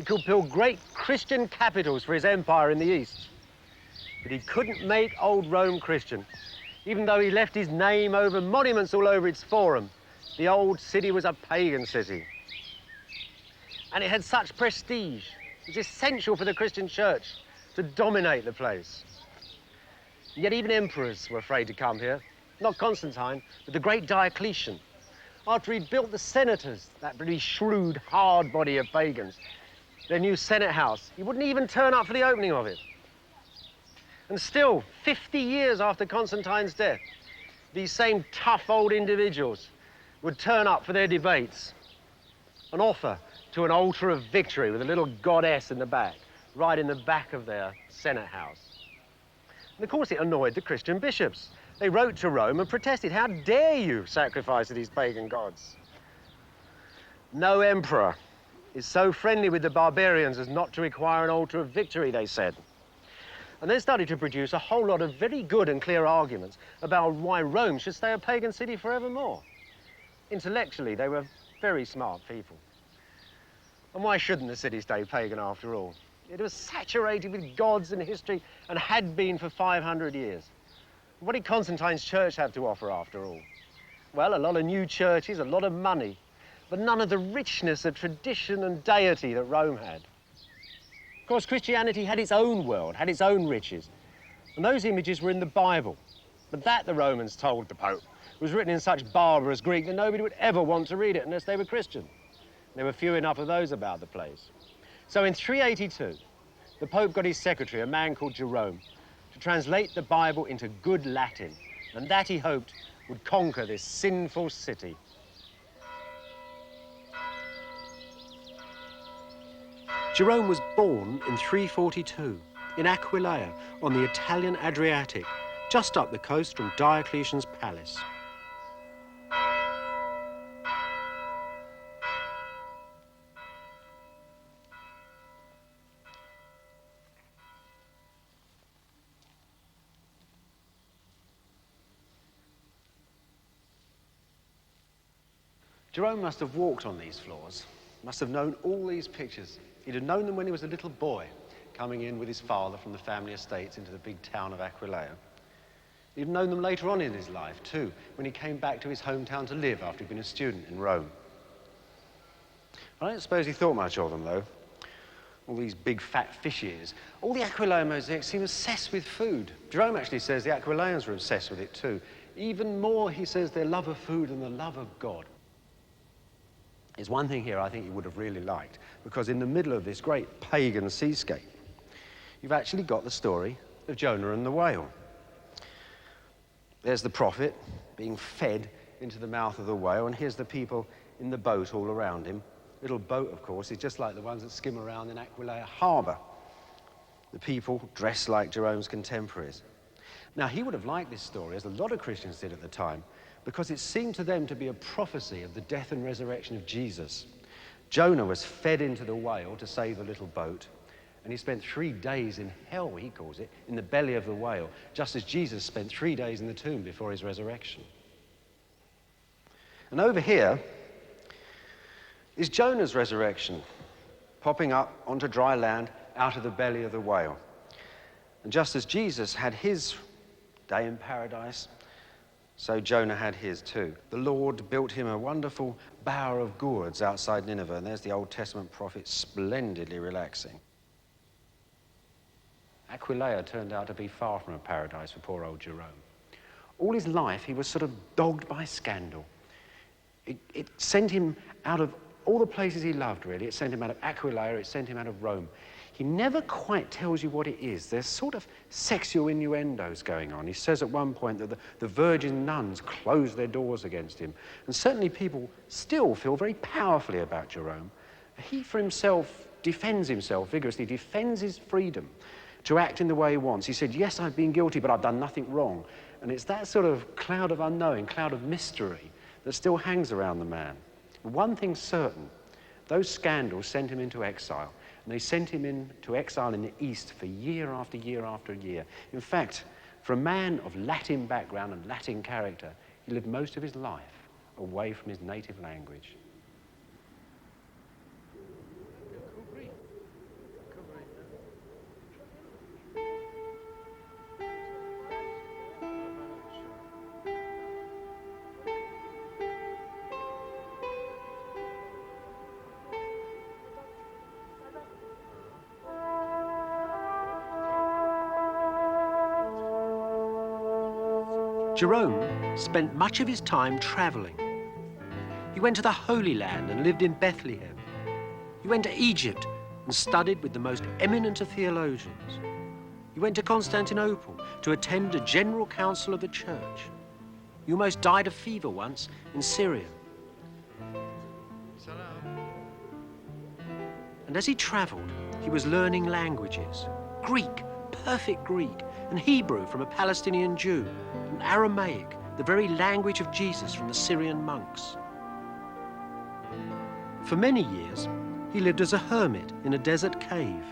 He could build great Christian capitals for his empire in the East. But he couldn't make old Rome Christian. Even though he left his name over monuments all over its forum, the old city was a pagan city. And it had such prestige. It was essential for the Christian church to dominate the place. Yet even emperors were afraid to come here. Not Constantine, but the great Diocletian. After he'd built the senators, that pretty shrewd, hard body of pagans, their new Senate house, he wouldn't even turn up for the opening of it. And still, 50 years after Constantine's death, these same tough old individuals would turn up for their debates and offer to an altar of victory with a little goddess in the back, right in the back of their Senate house. And of course it annoyed the Christian bishops. They wrote to Rome and protested, how dare you sacrifice to these pagan gods? No emperor is so friendly with the barbarians as not to require an altar of victory, they said. And they started to produce a whole lot of very good and clear arguments about why Rome should stay a pagan city forevermore. Intellectually, they were very smart people. And why shouldn't the city stay pagan after all? It was saturated with gods and history and had been for 500 years. What did Constantine's church have to offer after all? Well, a lot of new churches, a lot of money, but none of the richness of tradition and deity that Rome had. Of course, Christianity had its own world, had its own riches, and those images were in the Bible. But that, the Romans told the Pope, was written in such barbarous Greek that nobody would ever want to read it unless they were Christian. There were few enough of those about the place. So in 382, the Pope got his secretary, a man called Jerome, to translate the Bible into good Latin, and that, he hoped, would conquer this sinful city. Jerome was born in 342 in Aquileia on the Italian Adriatic, just up the coast from Diocletian's palace. Jerome must have walked on these floors, must have known all these pictures. He'd have known them when he was a little boy, coming in with his father from the family estates into the big town of Aquileia. He'd have known them later on in his life, too, when he came back to his hometown to live after he'd been a student in Rome. I don't suppose he thought much of them, though. All these big fat fish ears. All the Aquileia mosaics seem obsessed with food. Jerome actually says the Aquileians were obsessed with it, too. Even more, he says, their love of food than the love of God. There's one thing here I think you would have really liked, because in the middle of this great pagan seascape, you've actually got the story of Jonah and the whale. There's the prophet being fed into the mouth of the whale, and here's the people in the boat all around him. Little boat, of course, is just like the ones that skim around in Aquileia harbour. The people dressed like Jerome's contemporaries. Now, he would have liked this story, as a lot of Christians did at the time, because it seemed to them to be a prophecy of the death and resurrection of Jesus. Jonah was fed into the whale to save the little boat, and he spent 3 days in hell, he calls it, in the belly of the whale, just as Jesus spent 3 days in the tomb before his resurrection. And over here is Jonah's resurrection, popping up onto dry land out of the belly of the whale. And just as Jesus had his day in paradise, so Jonah had his too. The Lord built him a wonderful bower of gourds outside Nineveh, and there's the Old Testament prophet splendidly relaxing. Aquileia turned out to be far from a paradise for poor old Jerome. All his life, he was sort of dogged by scandal. It sent him out of all the places he loved, really. It sent him out of Aquileia, it sent him out of Rome. He never quite tells you what it is. There's sort of sexual innuendos going on. He says at one point that the virgin nuns closed their doors against him. And certainly people still feel very powerfully about Jerome. He, for himself, defends himself vigorously, defends his freedom to act in the way he wants. He said, yes, I've been guilty, but I've done nothing wrong. And it's that sort of cloud of unknowing, cloud of mystery that still hangs around the man. But one thing's certain, those scandals sent him into exile. And they sent him into exile in the East for year after year after year. In fact, for a man of Latin background and Latin character, he lived most of his life away from his native language. Jerome spent much of his time travelling. He went to the Holy Land and lived in Bethlehem. He went to Egypt and studied with the most eminent of theologians. He went to Constantinople to attend a general council of the church. He almost died of fever once in Syria. And as he travelled, he was learning languages. Greek, perfect Greek, and Hebrew from a Palestinian Jew, and Aramaic, the very language of Jesus from the Syrian monks. For many years, he lived as a hermit in a desert cave.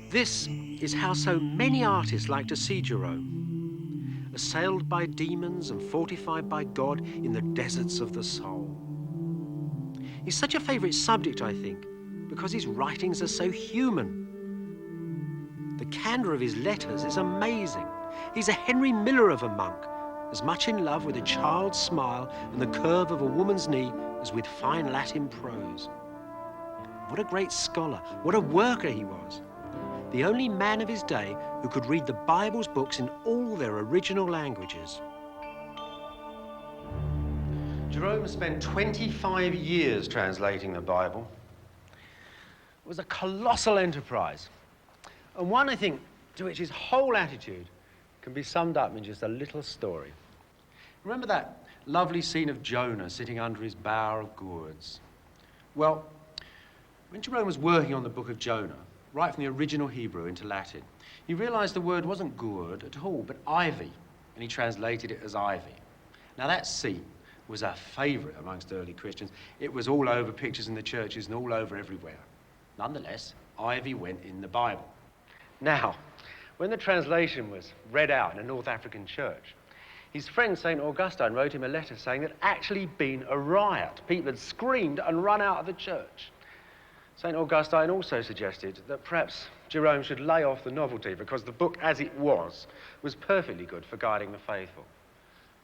This is how so many artists like to see Jerome, assailed by demons and fortified by God in the deserts of the soul. He's such a favourite subject, I think, because his writings are so human. The candour of his letters is amazing. He's a Henry Miller of a monk, as much in love with a child's smile and the curve of a woman's knee as with fine Latin prose. What a great scholar, what a worker he was. The only man of his day who could read the Bible's books in all their original languages. Jerome spent 25 years translating the Bible. It was a colossal enterprise, and one, I think, to which his whole attitude can be summed up in just a little story. Remember that lovely scene of Jonah sitting under his bower of gourds? Well, when Jerome was working on the book of Jonah, right from the original Hebrew into Latin, he realised the word wasn't gourd at all, but ivy, and he translated it as ivy. Now that scene was a favourite amongst early Christians. It was all over pictures in the churches and all over everywhere. Nonetheless, ivy went in the Bible. Now, when the translation was read out in a North African church, his friend St. Augustine wrote him a letter saying there'd actually been a riot. People had screamed and run out of the church. St. Augustine also suggested that perhaps Jerome should lay off the novelty because the book as it was perfectly good for guiding the faithful.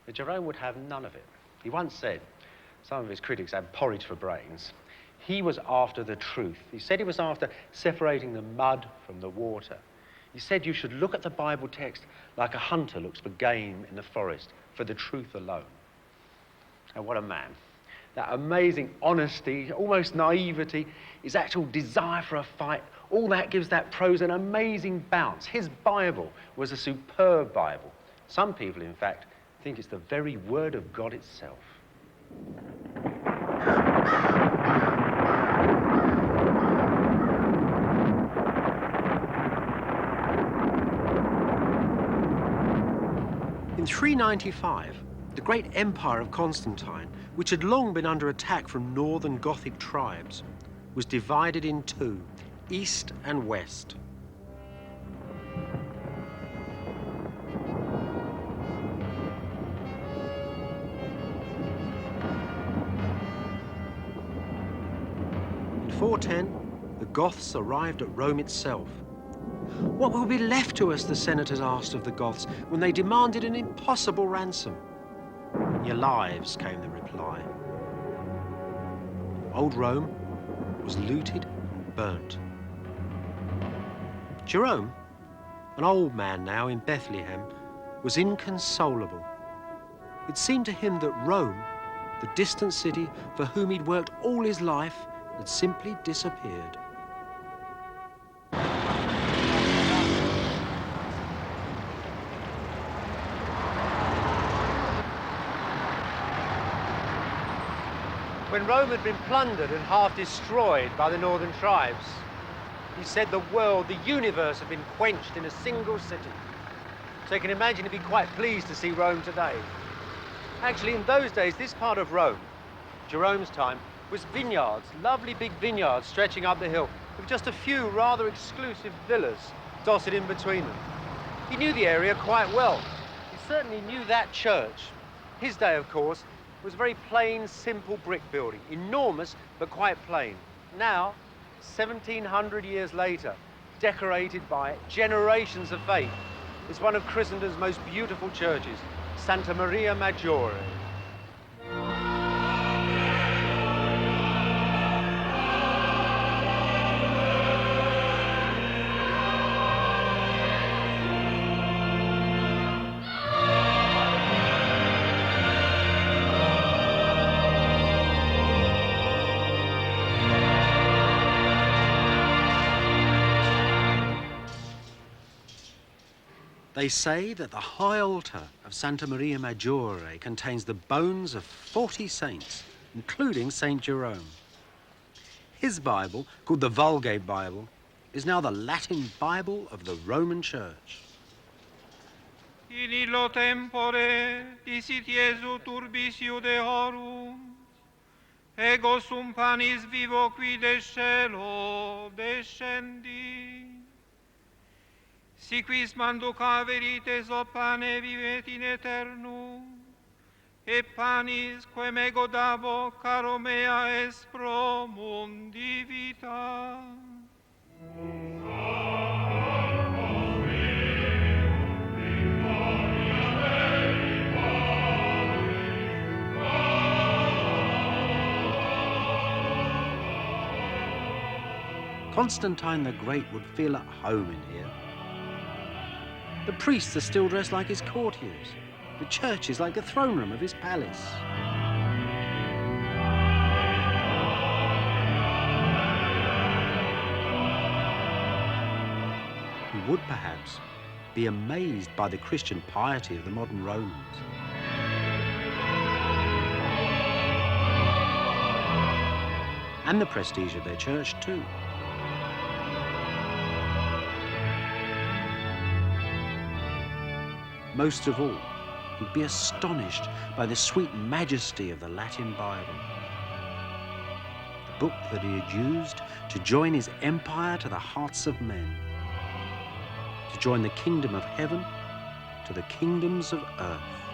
But Jerome would have none of it. He once said, some of his critics had porridge for brains, he was after the truth. He said he was after separating the mud from the water. He said you should look at the Bible text like a hunter looks for game in the forest, for the truth alone. And what a man. That amazing honesty, almost naivety, his actual desire for a fight, all that gives that prose an amazing bounce. His Bible was a superb Bible. Some people, in fact, think it's the very word of God itself. In 395, the great empire of Constantine, which had long been under attack from northern Gothic tribes, was divided in two, east and west. In 410, the Goths arrived at Rome itself. What will be left to us, the senators asked of the Goths, when they demanded an impossible ransom? Your lives, came the reply. Old Rome was looted and burnt. Jerome, an old man now in Bethlehem, was inconsolable. It seemed to him that Rome, the distant city for whom he'd worked all his life, had simply disappeared. When Rome had been plundered and half destroyed by the northern tribes, he said the world, the universe, had been quenched in a single city. So you can imagine he'd be quite pleased to see Rome today. Actually, in those days, this part of Rome, Jerome's time, was vineyards, lovely big vineyards stretching up the hill, with just a few rather exclusive villas dotted in between them. He knew the area quite well. He certainly knew that church. His day, of course, was a very plain, simple brick building, enormous but quite plain. Now, 1700 years later, decorated by generations of faith, it's one of Christendom's most beautiful churches, Santa Maria Maggiore. They say that the high altar of Santa Maria Maggiore contains the bones of 40 saints, including Saint Jerome. His Bible, called the Vulgate Bible, is now the Latin Bible of the Roman Church. In illo tempore disit Iesu turbis Iudeorum, ego sum panis vivo qui de cielo descendi. Si quis manduca verites o pane vivet in aeternum, e panis quem ego dabo caro mea est pro mundi vita. Constantine the Great would feel at home in here. The priests are still dressed like his courtiers. The church is like the throne room of his palace. He would perhaps be amazed by the Christian piety of the modern Romans. And the prestige of their church too. Most of all, he'd be astonished by the sweet majesty of the Latin Bible. The book that he had used to join his empire to the hearts of men, to join the kingdom of heaven to the kingdoms of earth.